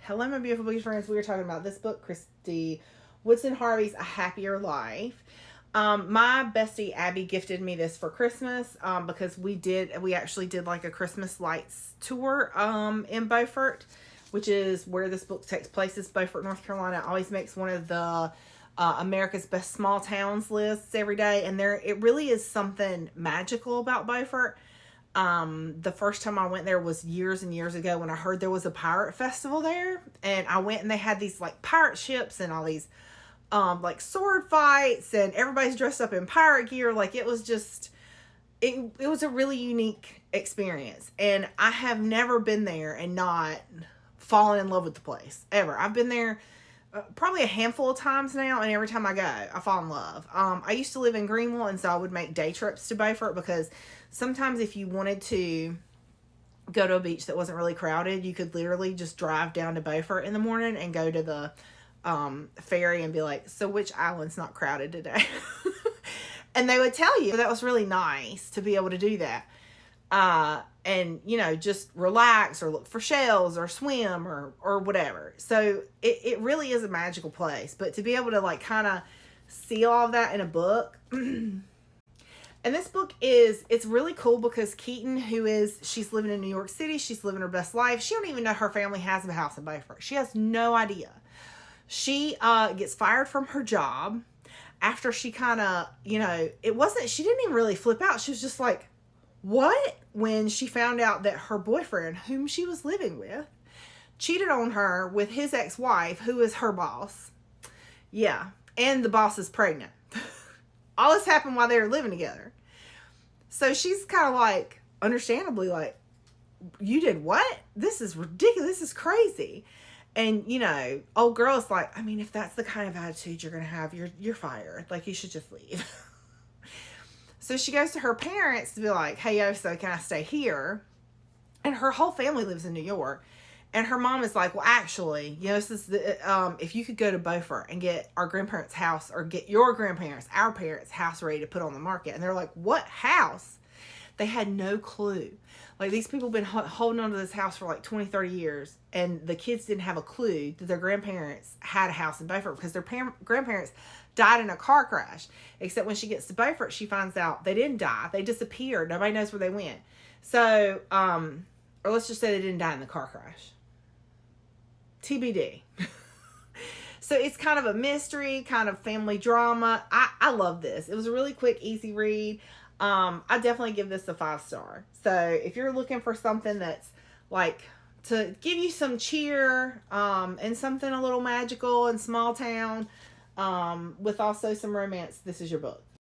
Hello, my beautiful bookish friends. We are talking about this book, Kristy, Woodson Harvey's A Happier Life. My bestie Abby gifted me this for Christmas because we actually did like a Christmas lights tour in Beaufort, which is where this book takes place. Is Beaufort, North Carolina. It always makes one of the America's Best Small Towns lists every day, and it really is something magical about Beaufort. The first time I went there was years and years ago when I heard there was a pirate festival there, and I went and they had these like pirate ships and all these like sword fights, and everybody's dressed up in pirate gear. Like it was just it was a really unique experience, and I have never been there and not fallen in love with the place ever. I've been there probably a handful of times now, and every time I go I fall in love. I used to live in Greenville, and so I would make day trips to Beaufort because sometimes if you wanted to go to a beach that wasn't really crowded, you could literally just drive down to Beaufort in the morning and go to the ferry and be like, so which island's not crowded today? And they would tell you. That was really nice to be able to do that. And just relax or look for shells or swim or whatever. So it really is a magical place. But to be able to like kind of see all of that in a book. And this book it's really cool because Keaton, she's living in New York City. She's living her best life. She don't even know her family has a house in Beaufort. She has no idea. She gets fired from her job after she kind of, she didn't even really flip out. She was just like, what? When she found out that her boyfriend, whom she was living with, cheated on her with his ex-wife, who is her boss. Yeah. And the boss is pregnant. All this happened while they were living together. So she's kind of like, understandably like, you did what? This is ridiculous. This is crazy. And, old girl's like, I mean, if that's the kind of attitude you're going to have, you're fired. Like, you should just leave. So she goes to her parents to be like, hey, yo, so can I stay here? And her whole family lives in New York. And her mom is like, well, actually, this is if you could go to Beaufort and get our grandparents' house or get your grandparents, our parents' house ready to put on the market. And they're like, what house? They had no clue. Like, these people have been holding on to this house for like 20, 30 years. And the kids didn't have a clue that their grandparents had a house in Beaufort because their grandparents died in a car crash. Except when she gets to Beaufort, she finds out they didn't die. They disappeared. Nobody knows where they went. So, or let's just say they didn't die in the car crash. TBD. So it's kind of a mystery, kind of family drama. I love this. It was a really quick, easy read. I definitely give this a 5-star. So if you're looking for something that's like to give you some cheer, and something a little magical and small town, with also some romance, this is your book.